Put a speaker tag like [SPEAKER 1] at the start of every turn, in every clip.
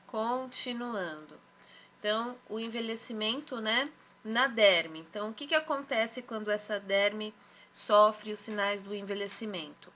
[SPEAKER 1] Continuando. Então, o envelhecimento, né, na derme. Então, o que acontece quando essa derme sofre os sinais do envelhecimento?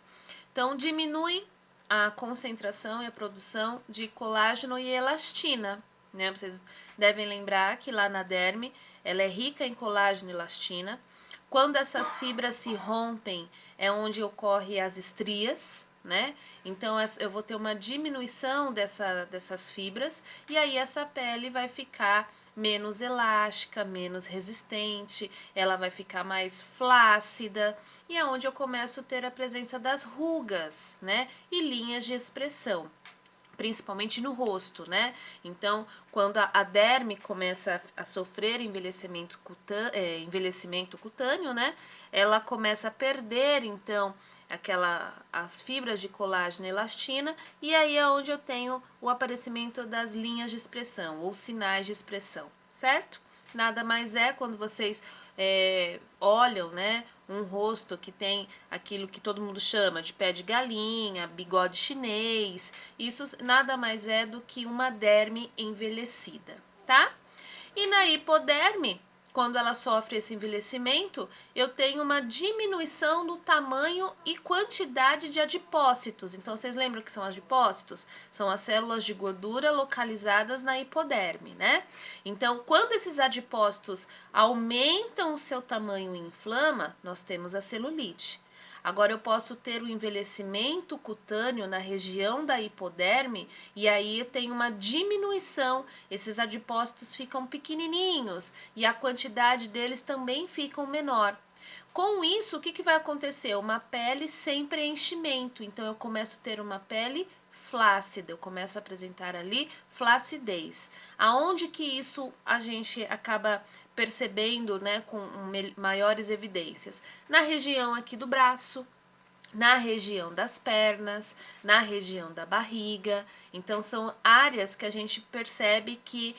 [SPEAKER 1] Então, diminui a concentração e a produção de colágeno e elastina, né? Vocês devem lembrar que lá na derme ela é rica em colágeno e elastina. Quando essas fibras se rompem, é onde ocorrem as estrias, né? Então eu vou ter uma diminuição dessas fibras e aí essa pele vai ficar menos elástica, menos resistente, ela vai ficar mais flácida e é onde eu começo a ter a presença das rugas, né? E linhas de expressão, principalmente no rosto, né? Então, quando a derme começa a sofrer envelhecimento cutâneo, né? Ela começa a perder, então, as fibras de colágeno e elastina, e aí é onde eu tenho o aparecimento das linhas de expressão, ou sinais de expressão, certo? Nada mais é quando vocês olham, né, um rosto que tem aquilo que todo mundo chama de pé de galinha, bigode chinês, isso nada mais é do que uma derme envelhecida, tá? E na hipoderme, quando ela sofre esse envelhecimento, eu tenho uma diminuição do tamanho e quantidade de adipócitos. Então, vocês lembram que são adipócitos? São as células de gordura localizadas na hipoderme, né? Então, quando esses adipócitos aumentam o seu tamanho e inflama, nós temos a celulite. Agora eu posso ter o envelhecimento cutâneo na região da hipoderme e aí eu tenho uma diminuição, esses adipócitos ficam pequenininhos e a quantidade deles também ficam menor. Com isso, o que vai acontecer? Uma pele sem preenchimento, então eu começo a ter uma pele flácida, eu começo a apresentar ali flacidez. Aonde que isso a gente acaba percebendo, né, com maiores evidências? Na região aqui do braço, na região das pernas, na região da barriga. Então, são áreas que a gente percebe que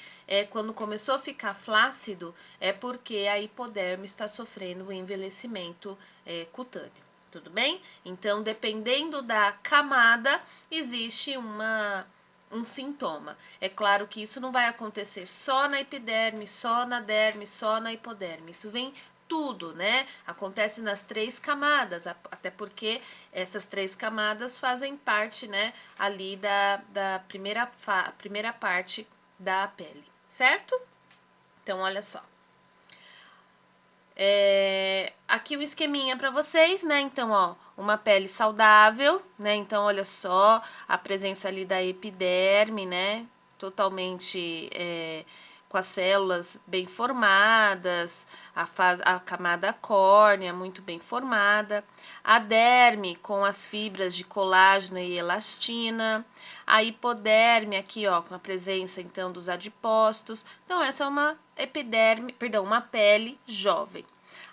[SPEAKER 1] quando começou a ficar flácido é porque a hipoderme está sofrendo o envelhecimento cutâneo. Tudo bem? Então, dependendo da camada, existe um sintoma. É claro que isso não vai acontecer só na epiderme, só na derme, só na hipoderme. Isso vem tudo, né? Acontece nas 3 camadas, até porque essas 3 camadas fazem parte, né, ali da primeira parte da pele, certo? Então, olha só. Aqui o esqueminha para vocês, né? Então, ó, uma pele saudável, né? Então, olha só a presença ali da epiderme, né? Totalmente com as células bem formadas, a camada córnea muito bem formada, a derme com as fibras de colágeno e elastina, a hipoderme aqui, ó, com a presença então dos adipócitos. Então, essa é uma uma pele jovem.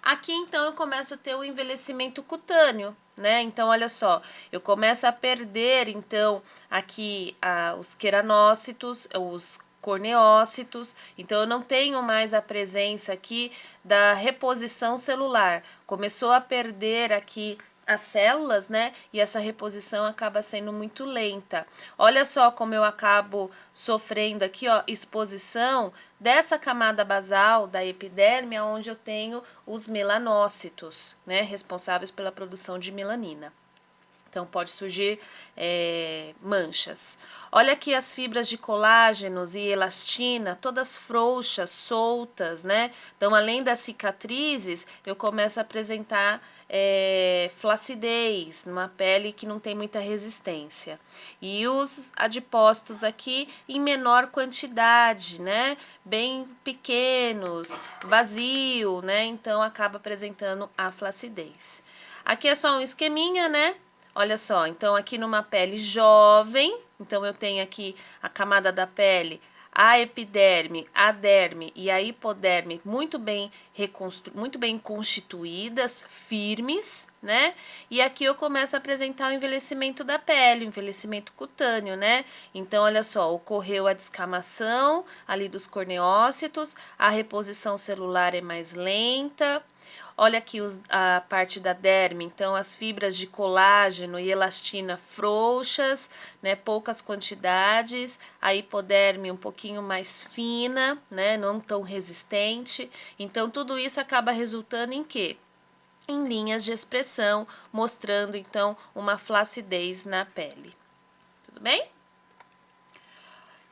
[SPEAKER 1] Aqui, então, eu começo a ter o envelhecimento cutâneo, né? Então, olha só, eu começo a perder, então, aqui os queranócitos, os corneócitos, então eu não tenho mais a presença aqui da reposição celular. Começou a perder aqui as células, né? E essa reposição acaba sendo muito lenta. Olha só como eu acabo sofrendo aqui, ó, exposição dessa camada basal da epiderme, onde eu tenho os melanócitos, né? Responsáveis pela produção de melanina. Então, pode surgir manchas. Olha aqui as fibras de colágenos e elastina, todas frouxas, soltas, né? Então, além das cicatrizes, eu começo a apresentar flacidez, numa pele que não tem muita resistência. E os adipócitos aqui em menor quantidade, né? Bem pequenos, vazio, né? Então, acaba apresentando a flacidez. Aqui é só um esqueminha, né? Olha só, então aqui numa pele jovem, então eu tenho aqui a camada da pele, a epiderme, a derme e a hipoderme muito bem constituídas, firmes, né? E aqui eu começo a apresentar o envelhecimento da pele, o envelhecimento cutâneo, né? Então, olha só, ocorreu a descamação ali dos corneócitos, a reposição celular é mais lenta. Olha aqui a parte da derme, então as fibras de colágeno e elastina frouxas, né, poucas quantidades, a hipoderme um pouquinho mais fina, né, não tão resistente. Então tudo isso acaba resultando em quê? Em linhas de expressão, mostrando então uma flacidez na pele. Tudo bem?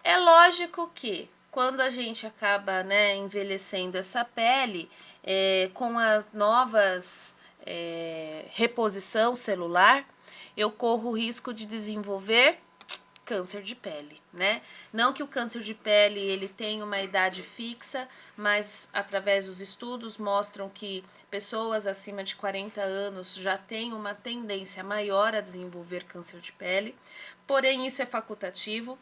[SPEAKER 1] É lógico que quando a gente acaba, né, envelhecendo essa pele, com as novas reposição celular, eu corro o risco de desenvolver câncer de pele, né? Não que o câncer de pele ele tenha uma idade fixa, mas através dos estudos mostram que pessoas acima de 40 anos já têm uma tendência maior a desenvolver câncer de pele. Porém, isso é facultativo.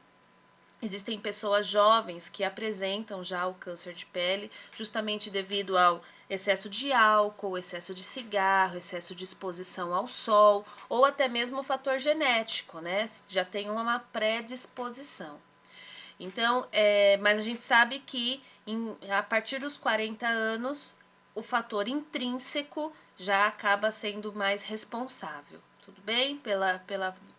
[SPEAKER 1] Existem pessoas jovens que apresentam já o câncer de pele justamente devido ao excesso de álcool, excesso de cigarro, excesso de exposição ao sol ou até mesmo o fator genético, né? Já tem uma predisposição. Então, mas a gente sabe que a partir dos 40 anos o fator intrínseco já acaba sendo mais responsável, tudo bem?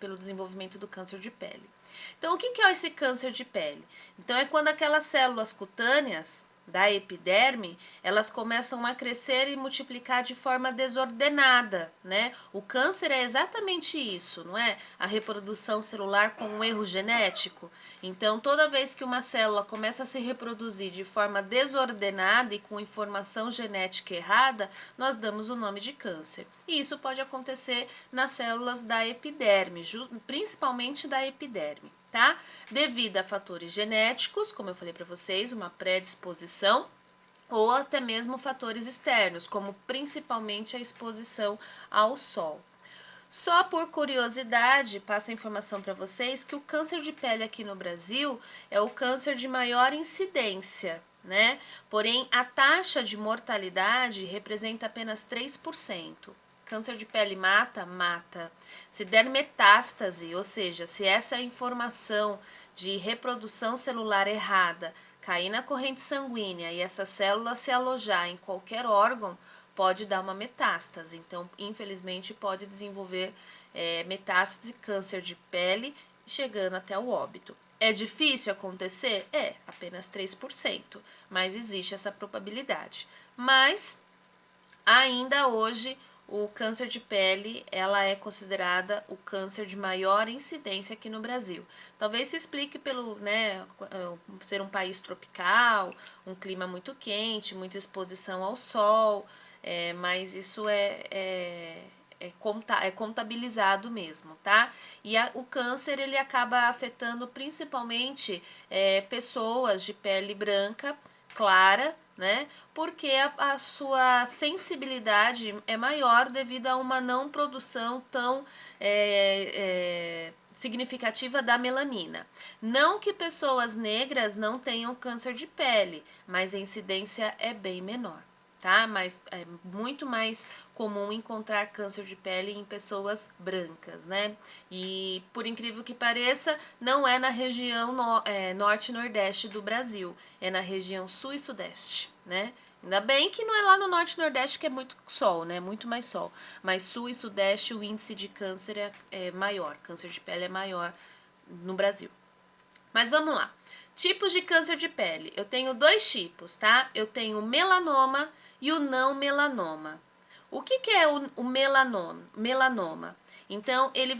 [SPEAKER 1] Pelo desenvolvimento do câncer de pele. Então, o que é esse câncer de pele? Então, é quando aquelas células cutâneas da epiderme, elas começam a crescer e multiplicar de forma desordenada, né? O câncer é exatamente isso, não é? A reprodução celular com um erro genético. Então, toda vez que uma célula começa a se reproduzir de forma desordenada e com informação genética errada, nós damos o nome de câncer. E isso pode acontecer nas células da epiderme, principalmente da epiderme. Tá? Devido a fatores genéticos, como eu falei para vocês, uma predisposição, ou até mesmo fatores externos, como principalmente a exposição ao sol. Só por curiosidade, passo a informação para vocês que o câncer de pele aqui no Brasil é o câncer de maior incidência, né? Porém, a taxa de mortalidade representa apenas 3%. Câncer de pele mata? Mata. Se der metástase, ou seja, se essa informação de reprodução celular errada cair na corrente sanguínea e essa célula se alojar em qualquer órgão, pode dar uma metástase. Então, infelizmente, pode desenvolver metástase, câncer de pele, chegando até o óbito. É difícil acontecer? É, apenas 3%, mas existe essa probabilidade. Mas ainda hoje o câncer de pele ela é considerada o câncer de maior incidência aqui no Brasil. Talvez se explique pelo, né, ser um país tropical, um clima muito quente, muita exposição ao sol, mas isso é contabilizado mesmo, tá? E o câncer ele acaba afetando principalmente pessoas de pele branca, clara, né? Porque a sua sensibilidade é maior devido a uma não produção tão significativa da melanina. Não que pessoas negras não tenham câncer de pele, mas a incidência é bem menor, tá? Mas é muito mais comum encontrar câncer de pele em pessoas brancas, né? E por incrível que pareça, não é na região norte e nordeste do Brasil, é na região sul e sudeste, né? Ainda bem que não é lá no norte e nordeste que é muito sol, né? Muito mais sol. Mas sul e sudeste o índice de câncer é maior, câncer de pele é maior no Brasil. Mas vamos lá. Tipos de câncer de pele. Eu tenho dois tipos, tá? Eu tenho o melanoma e o não melanoma. O que é o melanoma? Então, ele